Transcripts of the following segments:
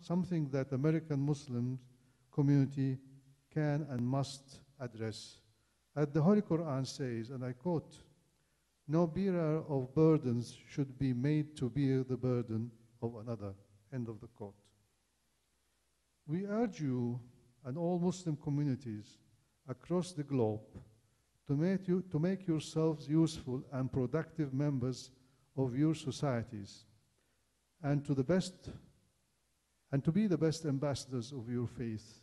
something that American Muslim community can and must address. As the Holy Quran says, and I quote, "No bearer of burdens should be made to bear the burden of another," end of the quote. We urge you and all Muslim communities across the globe to make yourselves useful and productive members of your societies and to be the best ambassadors of your faith.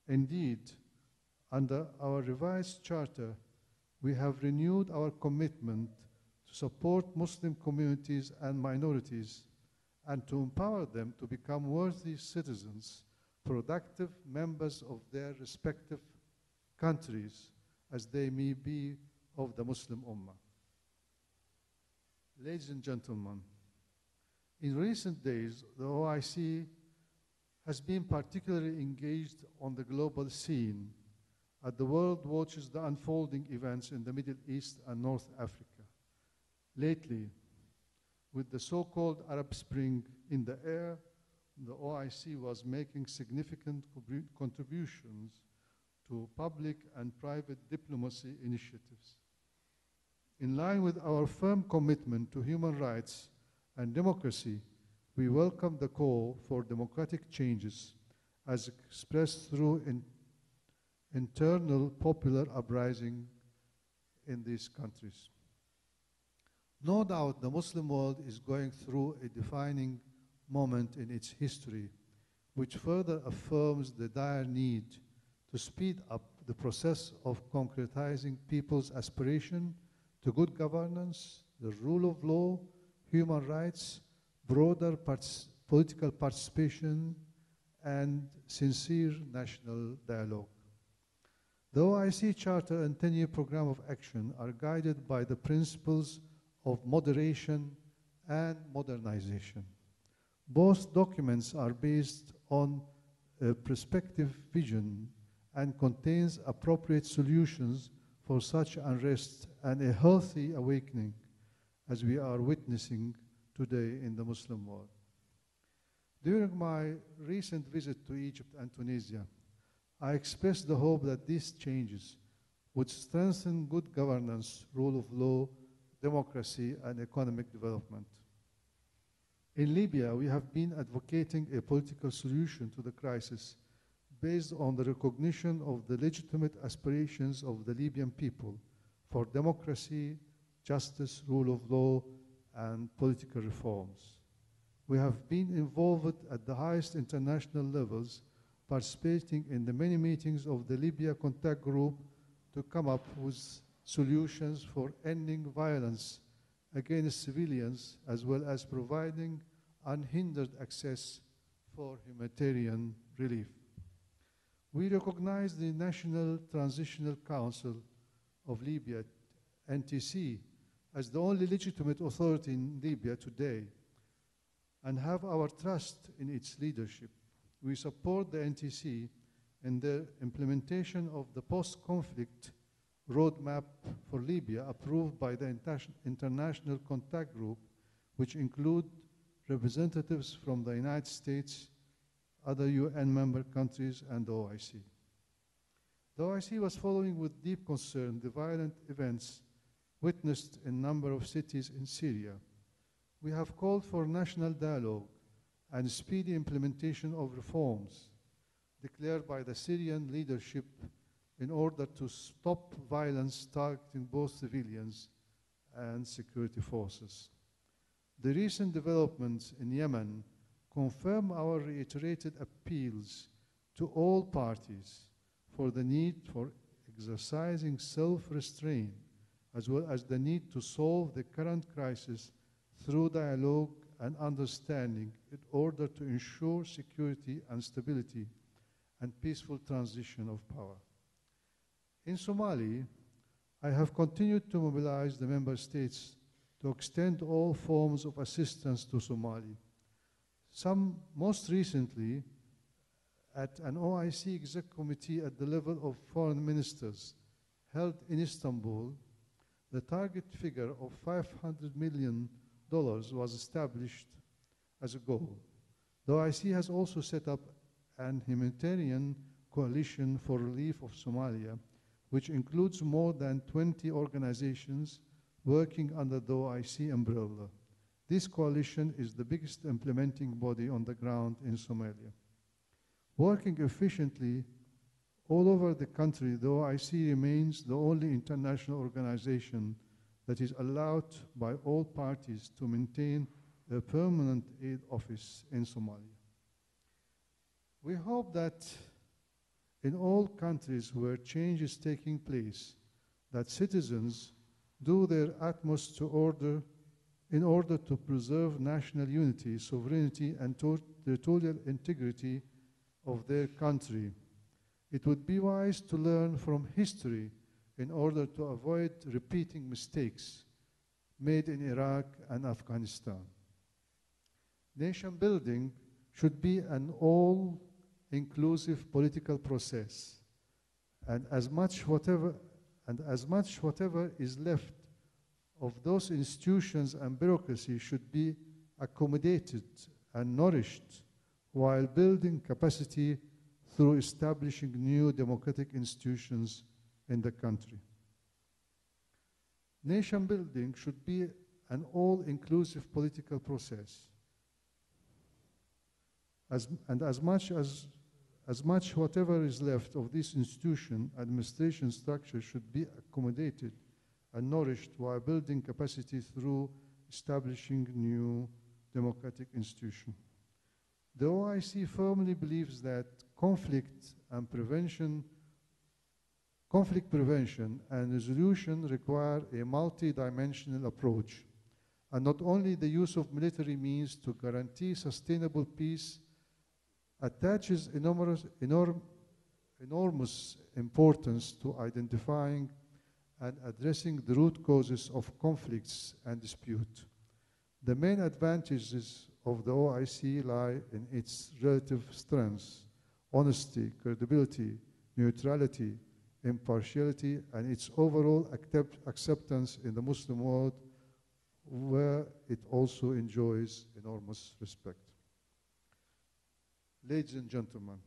Indeed, under our revised charter, we have renewed our commitment to support Muslim communities and minorities and to empower them to become worthy citizens, productive members of their respective countries, as they may be of the Muslim Ummah. Ladies and gentlemen, in recent days, the OIC has been particularly engaged on the global scene as the world watches the unfolding events in the Middle East and North Africa. Lately, with the so-called Arab Spring in the air, the OIC was making significant contributions to public and private diplomacy initiatives. In line with our firm commitment to human rights and democracy, we welcome the call for democratic changes as expressed through internal popular uprising in these countries. No doubt the Muslim world is going through a defining moment in its history, which further affirms the dire need to speed up the process of concretizing people's aspiration to good governance, the rule of law, human rights, broader political participation, and sincere national dialogue. The OIC Charter and 10-year program of action are guided by the principles of moderation and modernization. Both documents are based on a prospective vision and contains appropriate solutions for such unrest and a healthy awakening as we are witnessing today in the Muslim world. During my recent visit to Egypt and Tunisia, I expressed the hope that these changes would strengthen good governance, rule of law, democracy, and economic development. In Libya, we have been advocating a political solution to the crisis based on the recognition of the legitimate aspirations of the Libyan people for democracy, justice, rule of law, and political reforms. We have been involved at the highest international levels, participating in the many meetings of the Libya Contact Group to come up with solutions for ending violence against civilians, as well as providing unhindered access for humanitarian relief. We recognize the National Transitional Council of Libya, NTC, as the only legitimate authority in Libya today and have our trust in its leadership. We support the NTC in the implementation of the post-conflict roadmap for Libya approved by the International Contact Group, which include representatives from the United States, other UN member countries, and the OIC. The OIC was following with deep concern the violent events witnessed in a number of cities in Syria. We have called for national dialogue and speedy implementation of reforms declared by the Syrian leadership in order to stop violence targeting both civilians and security forces. The recent developments in Yemen confirm our reiterated appeals to all parties for the need for exercising self-restraint, as well as the need to solve the current crisis through dialogue and understanding in order to ensure security and stability and peaceful transition of power. In Somalia, I have continued to mobilize the member states to extend all forms of assistance to Somalia. Most recently, at an OIC exec committee at the level of foreign ministers held in Istanbul, the target figure of $500 million was established as a goal. The OIC has also set up an humanitarian coalition for relief of Somalia, which includes more than 20 organizations working under the OIC umbrella. This coalition is the biggest implementing body on the ground in Somalia. Working efficiently all over the country, the OIC remains the only international organization that is allowed by all parties to maintain a permanent aid office in Somalia. We hope that in all countries where change is taking place, that citizens do their utmost in order to preserve national unity, sovereignty, and territorial integrity of their country. It would be wise to learn from history in order to avoid repeating mistakes made in Iraq and Afghanistan. Nation building should be an all-inclusive political process, and as much whatever is left of those institutions and bureaucracy should be accommodated and nourished while building capacity through establishing new democratic institutions in the country. Nation building should be an all-inclusive political process. As much whatever is left of this institution, administration structure should be accommodated and nourished while building capacity through establishing new democratic institutions. The OIC firmly believes that conflict prevention and resolution require a multi-dimensional approach, and not only the use of military means to guarantee sustainable peace attaches enormous importance to identifying and addressing the root causes of conflicts and dispute. The main advantages of the OIC lie in its relative strengths, honesty, credibility, neutrality, impartiality, and its overall acceptance in the Muslim world, where it also enjoys enormous respect. Ladies and gentlemen,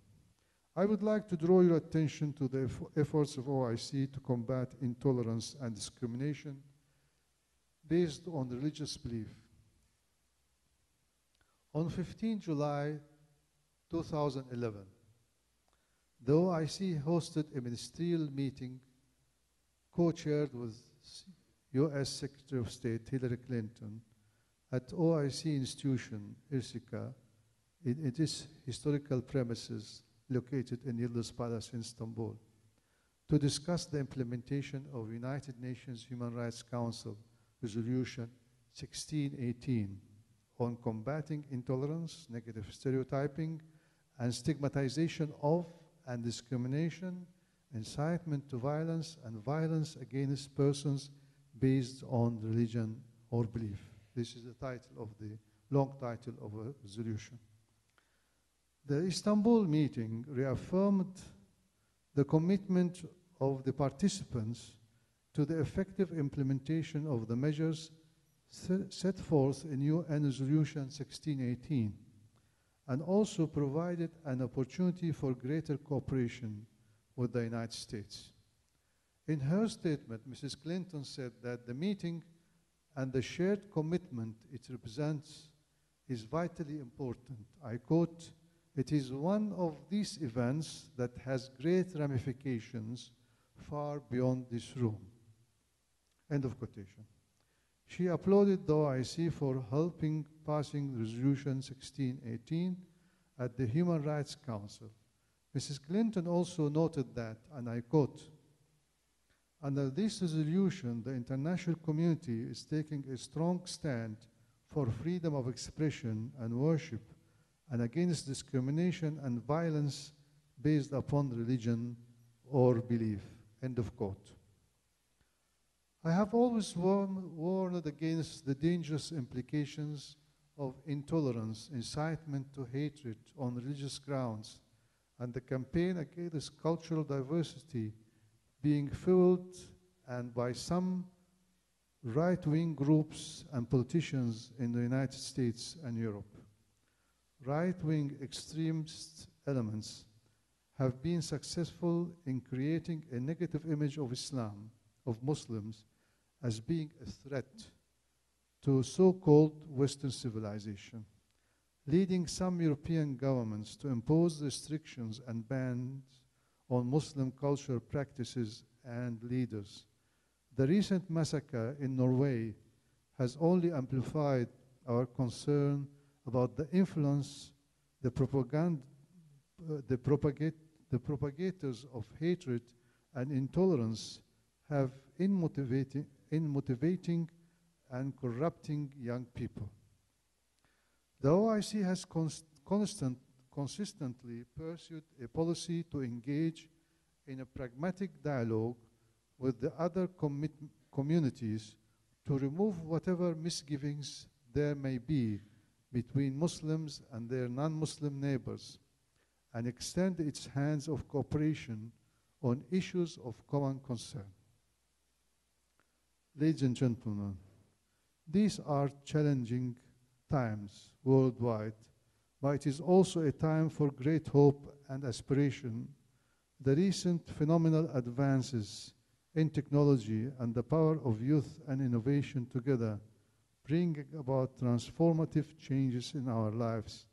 I would like to draw your attention to the efforts of OIC to combat intolerance and discrimination based on religious belief. On 15 July 2011, the OIC hosted a ministerial meeting co-chaired with US Secretary of State Hillary Clinton at OIC institution, IRSIKA, in its historical premises located in Yıldız Palace in Istanbul, to discuss the implementation of United Nations Human Rights Council Resolution 1618 on combating intolerance, negative stereotyping, and stigmatization of and discrimination, incitement to violence, and violence against persons based on religion or belief. This is the title of the long title of a resolution. The Istanbul meeting reaffirmed the commitment of the participants to the effective implementation of the measures set forth in UN Resolution 1618, and also provided an opportunity for greater cooperation with the United States. In her statement, Mrs. Clinton said that the meeting and the shared commitment it represents is vitally important. I quote, "It is one of these events that has great ramifications far beyond this room." End of quotation. She applauded the OIC for helping passing Resolution 1618 at the Human Rights Council. Mrs. Clinton also noted that, and I quote, "Under this resolution, the international community is taking a strong stand for freedom of expression and worship and against discrimination and violence based upon religion or belief." End of quote. I have always warned against the dangerous implications of intolerance, incitement to hatred on religious grounds, and the campaign against cultural diversity being fueled and by some right-wing groups and politicians in the United States and Europe. right-wing extremist elements have been successful in creating a negative image of Islam, of Muslims, as being a threat to so-called Western civilization, leading some European governments to impose restrictions and bans on Muslim cultural practices and leaders. The recent massacre in Norway has only amplified our concern about the influence the propagators of hatred and intolerance have in motivating and corrupting young people. The OIC has consistently pursued a policy to engage in a pragmatic dialogue with the other communities to remove whatever misgivings there may be between Muslims and their non-Muslim neighbors, and extend its hands of cooperation on issues of common concern. Ladies and gentlemen, these are challenging times worldwide, but it is also a time for great hope and aspiration. The recent phenomenal advances in technology and the power of youth and innovation together bring about transformative changes in our lives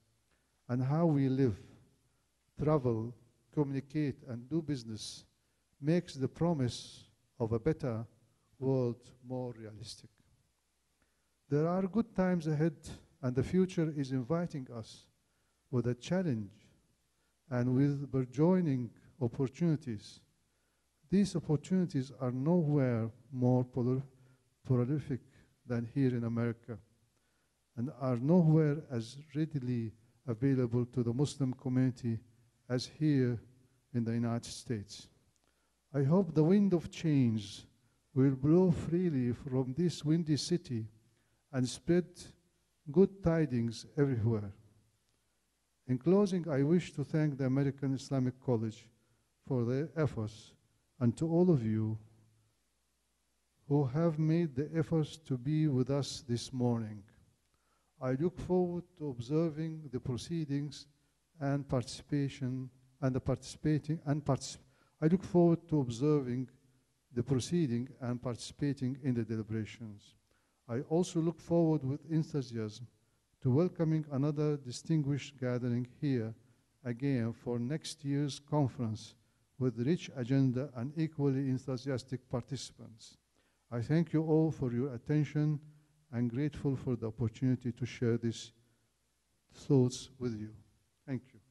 and how we live, travel, communicate, and do business makes the promise of a better world more realistic. There are good times ahead, and the future is inviting us with a challenge and with burgeoning opportunities. These opportunities are nowhere more prolific than here in America, and are nowhere as readily available to the Muslim community as here in the United States. I hope the wind of change will blow freely from this windy city and spread good tidings everywhere. In closing, I wish to thank the American Islamic College for their efforts, and to all of you who have made the efforts to be with us this morning. I look forward to observing the proceedings and I look forward to observing the proceeding and participating in the deliberations. I also look forward with enthusiasm to welcoming another distinguished gathering here again for next year's conference with rich agenda and equally enthusiastic participants. I thank you all for your attention and grateful for the opportunity to share these thoughts with you. Thank you.